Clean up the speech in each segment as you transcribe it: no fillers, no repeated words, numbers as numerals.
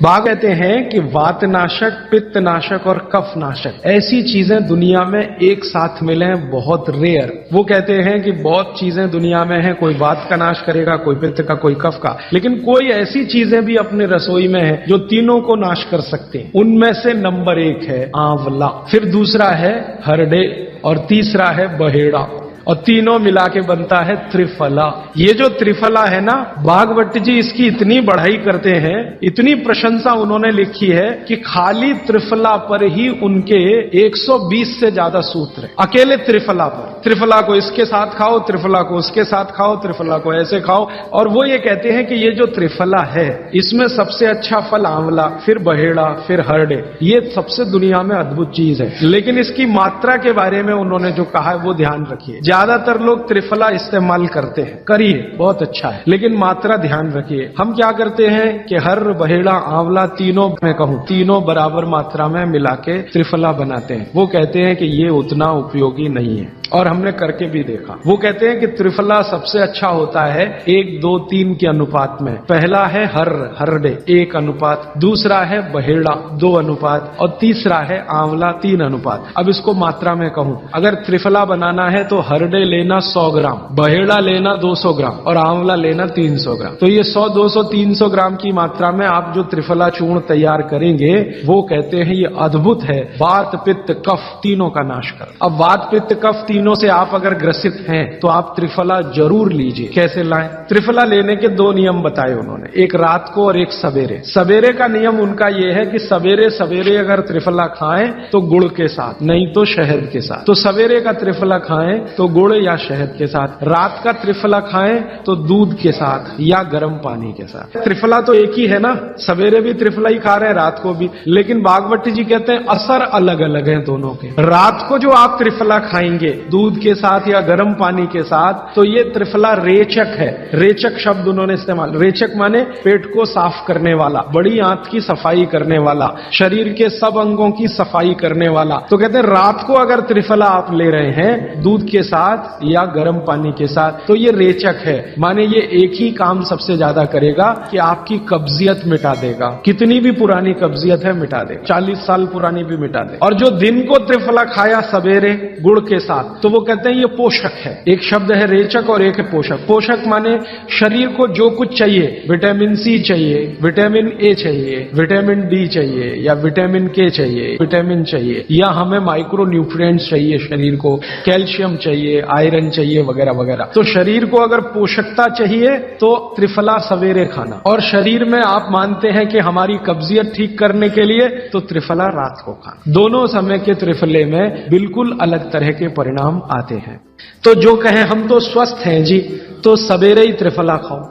बाघ कहते हैं कि वातनाशक, पित्तनाशक और कफनाशक ऐसी चीजें दुनिया में एक साथ मिले हैं, बहुत रेयर। वो कहते हैं कि बहुत चीजें दुनिया में हैं, कोई वात का नाश करेगा, कोई पित्त का, कोई कफ का, लेकिन कोई ऐसी चीजें भी अपने रसोई में है जो तीनों को नाश कर सकते हैं। उनमें से नंबर 1 है आंवला, फिर दूसरा है हरडे और तीसरा है बहेड़ा, और तीनों मिला के बनता है त्रिफला। ये जो त्रिफला है ना, भागवत जी इसकी इतनी बढ़ाई करते हैं, इतनी प्रशंसा उन्होंने लिखी है कि खाली त्रिफला पर ही उनके 120 से ज्यादा सूत्र हैं। अकेले त्रिफला पर, त्रिफला को इसके साथ खाओ, त्रिफला को उसके साथ खाओ, त्रिफला को ऐसे खाओ। और वो ये कहते हैं कि ये जो त्रिफला है इसमें सबसे अच्छा फल आंवला, फिर बहेड़ा, फिर हरडे। ये सबसे दुनिया में अद्भुत चीज है, लेकिन इसकी मात्रा के बारे में उन्होंने जो कहा है वो ध्यान रखिए। ज्यादातर लोग त्रिफला इस्तेमाल करते हैं, करिए, बहुत अच्छा है, लेकिन मात्रा ध्यान रखिए। हम क्या करते हैं कि हर बहेड़ा आंवला तीनों, मैं कहूं तीनों बराबर मात्रा में मिला के त्रिफला बनाते हैं। वो कहते हैं कि ये उतना उपयोगी नहीं है, और हमने करके भी देखा। वो कहते हैं कि त्रिफला सबसे अच्छा होता है 1, 2, 3 के अनुपात में। पहला है हरडे 1 अनुपात, दूसरा है बहेड़ा 2 अनुपात, और तीसरा है आंवला 3 अनुपात। अब इसको मात्रा में कहूं, अगर त्रिफला बनाना है तो हरडे लेना 100 ग्राम, बहेड़ा लेना 200 ग्राम और आंवला लेना 300 ग्राम। तो ये 100, 200, 300 ग्राम की मात्रा में आप जो त्रिफला चूर्ण तैयार करेंगे, वो कहते हैं ये अद्भुत है, वात पित्त कफ तीनों का नाश कर। अब वात पित्त कफ तीनों से आप अगर ग्रसित हैं तो आप त्रिफला जरूर लीजिए। कैसे लाएं? त्रिफला लेने के 2 नियम बताए उन्होंने, एक रात को और एक सवेरे। सवेरे का नियम उनका यह है कि सवेरे सवेरे अगर त्रिफला खाएं तो गुड़ के साथ, नहीं तो शहद के साथ। तो सवेरे का त्रिफला खाएं तो गुड़ या शहद के साथ, रात का त्रिफला खाएं तो दूध के साथ या गर्म पानी के साथ। त्रिफला तो एक ही है ना, सवेरे भी त्रिफला ही खा रहे हैं, रात को भी, लेकिन भागवत जी कहते हैं असर अलग अलग है दोनों के। रात को जो आप त्रिफला खाएंगे दूध के साथ या गर्म पानी के साथ, तो ये त्रिफला रेचक है। रेचक शब्द उन्होंने इस्तेमाल, रेचक माने पेट को साफ करने वाला, बड़ी आंत की सफाई करने वाला, शरीर के सब अंगों की सफाई करने वाला। तो कहते हैं रात को अगर त्रिफला आप ले रहे हैं दूध के साथ या गर्म पानी के साथ, तो ये रेचक है, माने ये एक ही काम सबसे ज्यादा करेगा कि आपकी कब्जियत मिटा देगा। कितनी भी पुरानी कब्जियत है मिटा देगा, 40 साल पुरानी भी मिटा दे। और जो दिन को त्रिफला खाया सवेरे गुड़ के साथ, तो वो कहते हैं ये पोषक है। एक शब्द है रेचक और एक है पोषक। पोषक माने शरीर को जो कुछ चाहिए, विटामिन सी चाहिए, विटामिन ए चाहिए, विटामिन डी चाहिए, या विटामिन के चाहिए, विटामिन चाहिए, या हमें माइक्रो न्यूट्रिएंट्स चाहिए, शरीर को कैल्शियम चाहिए, आयरन चाहिए, वगैरह वगैरह। तो शरीर को अगर पोषकता चाहिए तो त्रिफला सवेरे खाना, और शरीर में आप मानते हैं कि हमारी कब्जियत ठीक करने के लिए तो त्रिफला रात को खाना। दोनों समय के त्रिफले में बिल्कुल अलग तरह के परिणाम आते हैं। तो जो कहें हम तो स्वस्थ हैं जी, तो सवेरे ही त्रिफला खाओ,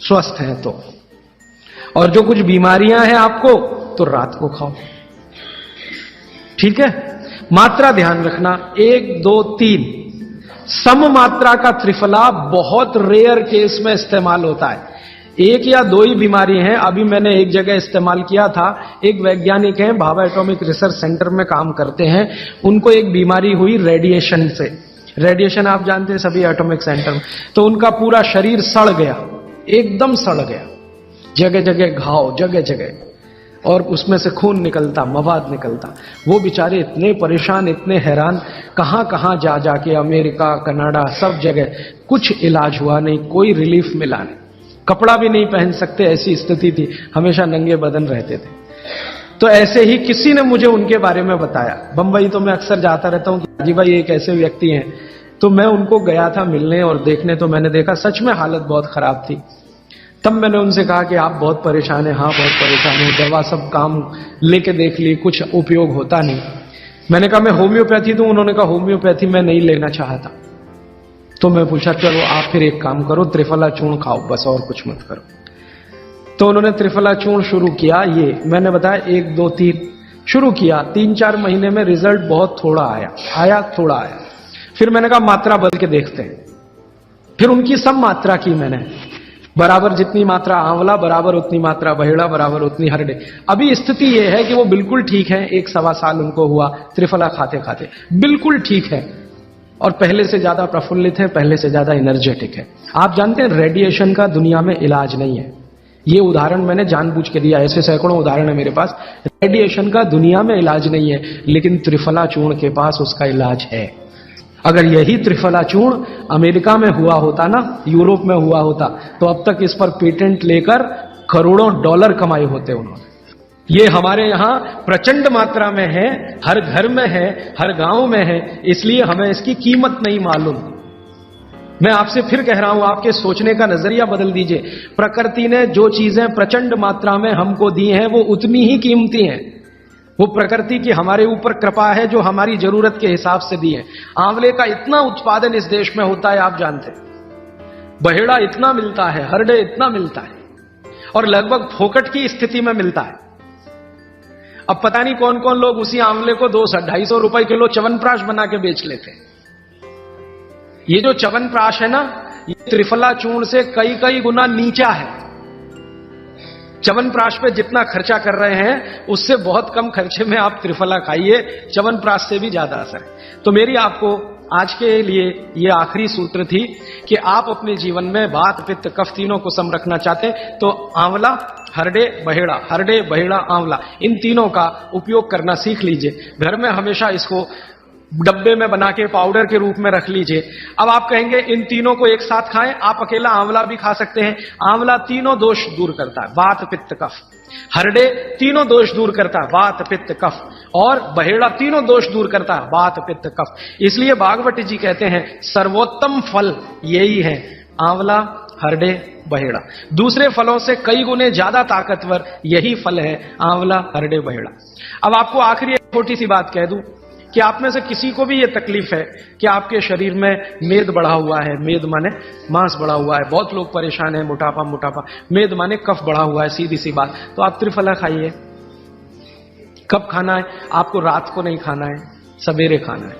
स्वस्थ हैं तो, और जो कुछ बीमारियां हैं आपको तो रात को खाओ, ठीक है। मात्रा ध्यान रखना, 1, 2, 3 सम मात्रा का त्रिफला बहुत रेयर केस में इस्तेमाल होता है। 1 या 2 ही बीमारी हैं। अभी मैंने एक जगह इस्तेमाल किया था, एक वैज्ञानिक हैं, भाभा एटॉमिक रिसर्च सेंटर में काम करते हैं, उनको एक बीमारी हुई रेडिएशन से। रेडिएशन आप जानते हैं सभी एटॉमिक सेंटर में, तो उनका पूरा शरीर सड़ गया, एकदम सड़ गया, जगह जगह घाव, जगह जगह, और उसमें से खून निकलता, मवाद निकलता। वो बेचारे इतने परेशान, इतने हैरान, कहां कहां जा जाके, अमेरिका, कनाडा, सब जगह, कुछ इलाज हुआ नहीं, कोई रिलीफ मिला नहीं, कपड़ा भी नहीं पहन सकते, ऐसी स्थिति थी, हमेशा नंगे बदन रहते थे। तो ऐसे ही किसी ने मुझे उनके बारे में बताया। बंबई तो मैं अक्सर जाता रहता हूं कि जी भाई एक ऐसे व्यक्ति हैं, तो मैं उनको गया था मिलने और देखने, तो मैंने देखा सच में हालत बहुत खराब थी। तब मैंने उनसे कहा कि आप बहुत परेशान हैं। हाँ बहुत परेशान हूं, दवा सब काम लेके देख ली, कुछ उपयोग होता नहीं। मैंने कहा मैं होम्योपैथी दूं? उन्होंने कहा होम्योपैथी मैं नहीं लेना चाहता। तो मैं पूछा चलो आप फिर एक काम करो, त्रिफला चूर्ण खाओ बस, और कुछ मत करो। तो उन्होंने त्रिफला चूर्ण शुरू किया, ये मैंने बताया 1, 2, 3 शुरू किया। 3-4 महीने में रिजल्ट बहुत थोड़ा आया, थोड़ा आया। फिर मैंने कहा मात्रा बदल के देखते हैं। फिर उनकी सब मात्रा की मैंने, बराबर जितनी मात्रा आंवला, बराबर उतनी मात्रा बहेड़ा, बराबर उतनी हरडे। अभी स्थिति यह है कि वो बिल्कुल ठीक है, 1-1.25 साल उनको हुआ त्रिफला खाते खाते, बिल्कुल ठीक है, और पहले से ज्यादा प्रफुल्लित है, पहले से ज्यादा एनर्जेटिक है। आप जानते हैं रेडिएशन का दुनिया में इलाज नहीं है। ये उदाहरण मैंने जानबूझ के दिया, ऐसे सैकड़ों उदाहरण है मेरे पास। रेडिएशन का दुनिया में इलाज नहीं है, लेकिन त्रिफला चूर्ण के पास उसका इलाज है। अगर यही त्रिफला चूर्ण अमेरिका में हुआ होता ना, यूरोप में हुआ होता, तो अब तक इस पर पेटेंट लेकर करोड़ों डॉलर कमाए होते उन्होंने। ये हमारे यहां प्रचंड मात्रा में है, हर घर में है, हर गांव में है, इसलिए हमें इसकी कीमत नहीं मालूम। मैं आपसे फिर कह रहा हूं, आपके सोचने का नजरिया बदल दीजिए। प्रकृति ने जो चीजें प्रचंड मात्रा में हमको दी हैं, वो उतनी ही कीमती हैं। वो प्रकृति की हमारे ऊपर कृपा है, जो हमारी जरूरत के हिसाब से दी है। आंवले का इतना उत्पादन इस देश में होता है, आप जानते हैं। बहेड़ा इतना मिलता है, हरडे इतना मिलता है, और लगभग फोकट की स्थिति में मिलता है। अब पता नहीं कौन कौन लोग उसी आंवले को 200-250 रुपए किलो च्यवनप्राश बना के बेच लेते हैं। ये जो च्यवनप्राश है ना, ये त्रिफला चूर्ण से कई कई गुना नीचा है। च्यवनप्राश पे जितना खर्चा कर रहे हैं, उससे बहुत कम खर्चे में आप त्रिफला खाइए, च्यवनप्राश से भी ज्यादा असर है। तो मेरी आपको आज के लिए ये आखिरी सूत्र थी कि आप अपने जीवन में वात पित्त कफ तीनों को सम रखना चाहते हैं, तो आंवला, हरडे, बहेड़ा, आंवला, इन तीनों का उपयोग करना सीख लीजिए। घर में हमेशा इसको डब्बे में बना के पाउडर के रूप में रख लीजिए। अब आप कहेंगे इन तीनों को एक साथ खाएं, आप अकेला आंवला भी खा सकते हैं। आंवला तीनों दोष दूर करता है, वात पित्त कफ। हरडे तीनों दोष दूर करता है, वात पित्त कफ। और बहेड़ा तीनों दोष दूर करता है, वात पित्त कफ। इसलिए भागवत जी कहते हैं सर्वोत्तम फल यही है, आंवला, हरडे, बहेड़ा। दूसरे फलों से कई गुने ज्यादा ताकतवर यही फल है, आंवला, हरडे, बहेड़ा। अब आपको आखिरी एक छोटी सी बात कह दूं कि आप में से किसी को भी ये तकलीफ है कि आपके शरीर में मेद बढ़ा हुआ है, मेद माने मांस बढ़ा हुआ है, बहुत लोग परेशान हैं, मोटापा, मेद माने कफ बढ़ा हुआ है, सीधी सी बात। तो आप त्रिफला खाइए। कब खाना है? आपको रात को नहीं खाना है, सवेरे खाना है।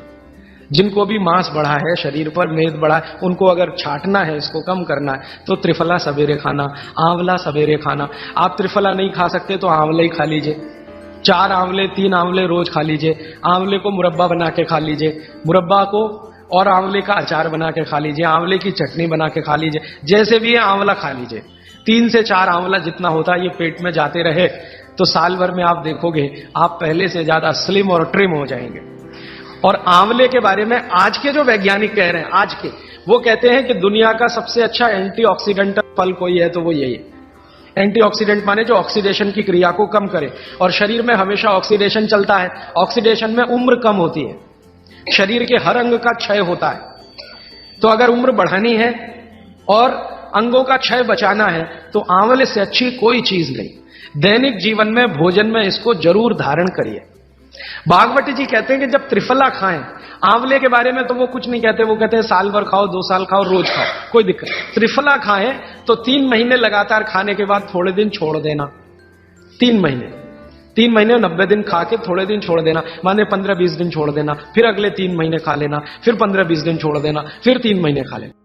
जिनको भी मांस बढ़ा है, शरीर पर मेद बढ़ा है, उनको अगर छाटना है, इसको कम करना है, तो त्रिफला सवेरे खाना, आंवला सवेरे खाना। आप त्रिफला नहीं खा सकते तो आंवला ही खा लीजिए। 4 आंवले 3 आंवले रोज खा लीजिए। आंवले को मुरब्बा बना के खा लीजिए, मुरब्बा को और आंवले का अचार बना के खा लीजिए, आंवले की चटनी बना के खा लीजिए। जैसे भी है आंवला खा लीजिए। 3 से 4 आंवला जितना होता है, ये पेट में जाते रहे तो साल भर में आप देखोगे आप पहले से ज्यादा स्लिम और ट्रिम हो जाएंगे। और आंवले के बारे में आज के जो वैज्ञानिक कह रहे हैं, आज के, वो कहते हैं कि दुनिया का सबसे अच्छा एंटीऑक्सीडेंटल फल कोई है तो वो यही है। एंटीऑक्सीडेंट माने जो ऑक्सीडेशन की क्रिया को कम करे, और शरीर में हमेशा ऑक्सीडेशन चलता है। ऑक्सीडेशन में उम्र कम होती है, शरीर के हर अंग का क्षय होता है। तो अगर उम्र बढ़ानी है और अंगों का क्षय बचाना है, तो आंवले से अच्छी कोई चीज नहीं। दैनिक जीवन में, भोजन में इसको जरूर धारण करिए। भागवत जी कहते हैं कि जब त्रिफला खाएं, आंवले के बारे में तो वो कुछ नहीं कहते, वो कहते हैं साल भर खाओ, 2 साल खाओ, रोज खाओ, कोई दिक्कत नहीं। त्रिफला खाएं तो 3 महीने लगातार खाने के बाद थोड़े दिन छोड़ देना। 3 महीने 90 दिन खा के थोड़े दिन छोड़ देना, माने 15-20 दिन छोड़ देना, फिर अगले 3 महीने खा लेना, फिर 15-20 दिन छोड़ देना, फिर 3 महीने खा लेना।